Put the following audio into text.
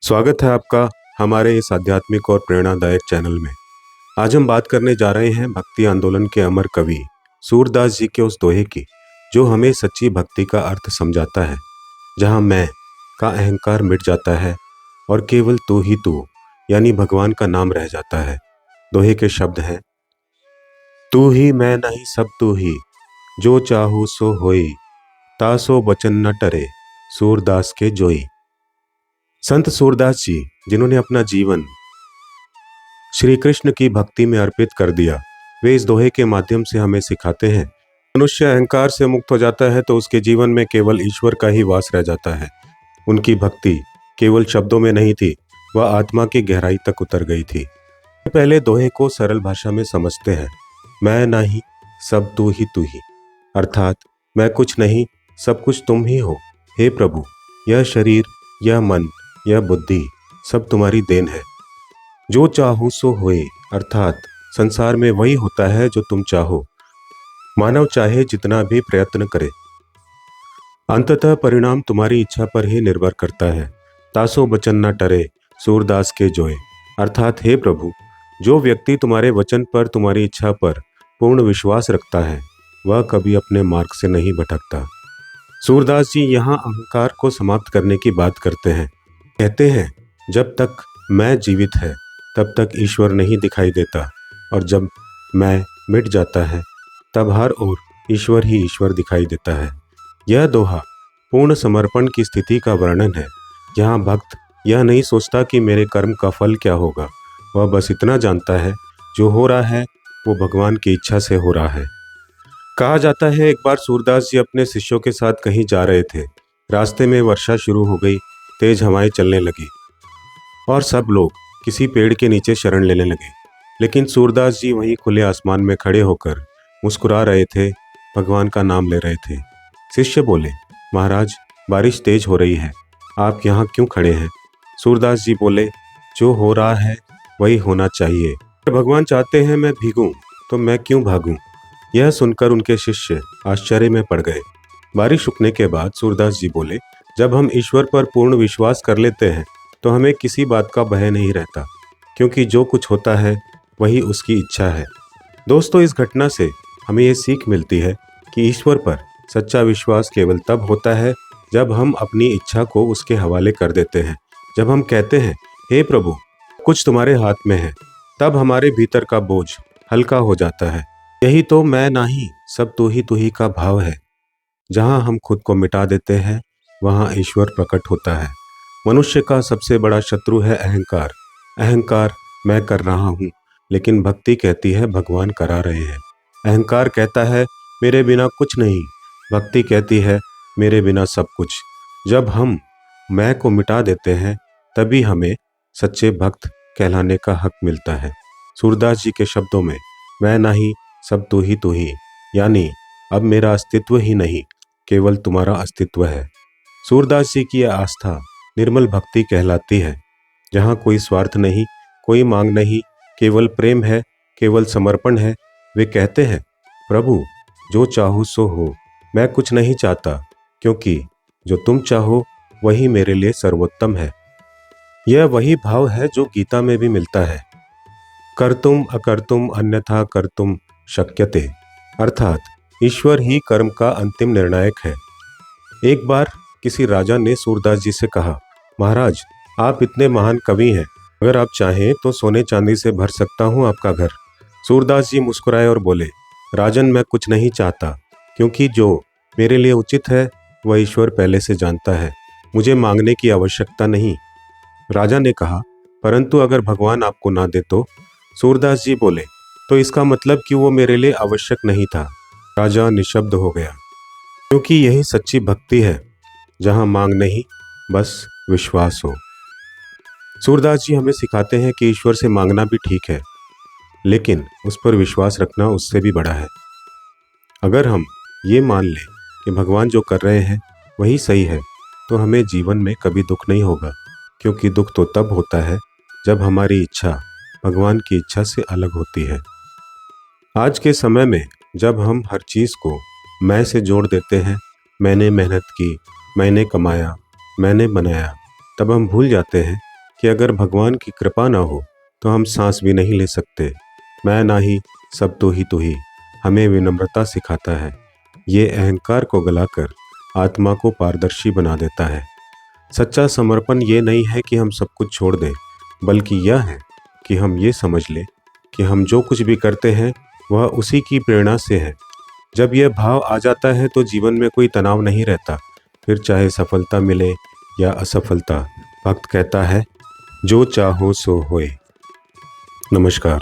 स्वागत है आपका हमारे इस आध्यात्मिक और प्रेरणादायक चैनल में। आज हम बात करने जा रहे हैं भक्ति आंदोलन के अमर कवि सूरदास जी के उस दोहे की जो हमें सच्ची भक्ति का अर्थ समझाता है, जहां मैं का अहंकार मिट जाता है और केवल तू ही तू यानी भगवान का नाम रह जाता है। दोहे के शब्द हैं, तू ही मैं नहीं सब तू ही, जो चाहू सो होई, तासो बचन न टरे, सूरदास के जोई। संत सूरदास जी, जिन्होंने अपना जीवन श्री कृष्ण की भक्ति में अर्पित कर दिया, वे इस दोहे के माध्यम से हमें सिखाते हैं, मनुष्य अहंकार से मुक्त हो जाता है तो उसके जीवन में केवल ईश्वर का ही वास रह जाता है। उनकी भक्ति केवल शब्दों में नहीं थी, वह आत्मा की गहराई तक उतर गई थी। पहले दोहे को सरल भाषा में समझते हैं। मैं नहीं सब तू ही, अर्थात मैं कुछ नहीं, सब कुछ तुम ही हो। हे प्रभु, यह शरीर, यह मन, यह बुद्धि सब तुम्हारी देन है। जो चाहो सो होए, अर्थात संसार में वही होता है जो तुम चाहो। मानव चाहे जितना भी प्रयत्न करे, अंततः परिणाम तुम्हारी इच्छा पर ही निर्भर करता है। तासो बचन न टरे, सूरदास के जोए, अर्थात हे प्रभु, जो व्यक्ति तुम्हारे वचन पर, तुम्हारी इच्छा पर पूर्ण विश्वास रखता है, वह कभी अपने मार्ग से नहीं भटकता। सूरदास जी यहाँ अहंकार को समाप्त करने की बात करते हैं। कहते हैं, जब तक मैं जीवित है तब तक ईश्वर नहीं दिखाई देता, और जब मैं मिट जाता है तब हर ओर ईश्वर ही ईश्वर दिखाई देता है। यह दोहा पूर्ण समर्पण की स्थिति का वर्णन है, जहाँ भक्त यह नहीं सोचता कि मेरे कर्म का फल क्या होगा, वह बस इतना जानता है जो हो रहा है वो भगवान की इच्छा से हो रहा है। कहा जाता है, एक बार सूरदास जी अपने शिष्यों के साथ कहीं जा रहे थे। रास्ते में वर्षा शुरू हो गई, तेज हवाएं चलने लगी और सब लोग किसी पेड़ के नीचे शरण लेने लगे। लेकिन सूरदास जी वहीं खुले आसमान में खड़े होकर मुस्कुरा रहे थे, भगवान का नाम ले रहे थे। शिष्य बोले, महाराज, बारिश तेज हो रही है, आप यहाँ क्यों खड़े हैं? सूरदास जी बोले, जो हो रहा है वही होना चाहिए। भगवान चाहते हैं मैं भीगूं तो मैं क्यों भागूं? यह सुनकर उनके शिष्य आश्चर्य में पड़ गए। बारिश रुकने के बाद सूरदास जी बोले, जब हम ईश्वर पर पूर्ण विश्वास कर लेते हैं तो हमें किसी बात का भय नहीं रहता, क्योंकि जो कुछ होता है वही उसकी इच्छा है। दोस्तों, इस घटना से हमें ये सीख मिलती है कि ईश्वर पर सच्चा विश्वास केवल तब होता है जब हम अपनी इच्छा को उसके हवाले कर देते हैं। जब हम कहते हैं, हे प्रभु, कुछ तुम्हारे हाथ में है, तब हमारे भीतर का बोझ हल्का हो जाता है। यही तो मैं नहीं सब तू ही का भाव है। जहाँ हम खुद को मिटा देते हैं वहाँ ईश्वर प्रकट होता है। मनुष्य का सबसे बड़ा शत्रु है अहंकार। अहंकार मैं कर रहा हूँ, लेकिन भक्ति कहती है भगवान करा रहे हैं। अहंकार कहता है मेरे बिना कुछ नहीं, भक्ति कहती है मेरे बिना सब कुछ। जब हम मैं को मिटा देते हैं तभी हमें सच्चे भक्त कहलाने का हक मिलता है। सूरदास जी के शब्दों में मैं नहीं सब तू ही, यानी अब मेरा अस्तित्व ही नहीं, केवल तुम्हारा अस्तित्व है। सूरदास जी की यह आस्था निर्मल भक्ति कहलाती है, जहाँ कोई स्वार्थ नहीं, कोई मांग नहीं, केवल प्रेम है, केवल समर्पण है। वे कहते हैं, प्रभु, जो चाहो सो हो, मैं कुछ नहीं चाहता, क्योंकि जो तुम चाहो वही मेरे लिए सर्वोत्तम है। यह वही भाव है जो गीता में भी मिलता है, कर्तुम अकर्तुम अन्यथा कर्तुम शक्यते, अर्थात ईश्वर ही कर्म का अंतिम निर्णायक है। एक बार किसी राजा ने सूरदास जी से कहा, महाराज, आप इतने महान कवि हैं, अगर आप चाहें तो सोने चांदी से भर सकता हूँ आपका घर। सूरदास जी मुस्कुराए और बोले, राजन, मैं कुछ नहीं चाहता, क्योंकि जो मेरे लिए उचित है वह ईश्वर पहले से जानता है, मुझे मांगने की आवश्यकता नहीं। राजा ने कहा, परंतु अगर भगवान आपको ना दे तो? सूरदास जी बोले, तो इसका मतलब कि वो मेरे लिए आवश्यक नहीं था। राजा निशब्द हो गया, क्योंकि यही सच्ची भक्ति है, जहाँ मांग नहीं, बस विश्वास हो। सूरदास जी हमें सिखाते हैं कि ईश्वर से मांगना भी ठीक है, लेकिन उस पर विश्वास रखना उससे भी बड़ा है। अगर हम ये मान लें कि भगवान जो कर रहे हैं वही सही है, तो हमें जीवन में कभी दुख नहीं होगा, क्योंकि दुख तो तब होता है जब हमारी इच्छा भगवान की इच्छा से अलग होती है। आज के समय में जब हम हर चीज़ को मैं से जोड़ देते हैं, मैंने मेहनत की, मैंने कमाया, मैंने बनाया, तब हम भूल जाते हैं कि अगर भगवान की कृपा ना हो तो हम सांस भी नहीं ले सकते। मैं ना ही, सब तू ही हमें विनम्रता सिखाता है। ये अहंकार को गलाकर आत्मा को पारदर्शी बना देता है। सच्चा समर्पण ये नहीं है कि हम सब कुछ छोड़ दें, बल्कि यह है कि हम ये समझ लें कि हम जो कुछ भी करते हैं वह उसी की प्रेरणा से है। जब यह भाव आ जाता है तो जीवन में कोई तनाव नहीं रहता। फिर चाहे सफलता मिले या असफलता, भक्त कहता है, जो चाहो सो होए। नमस्कार।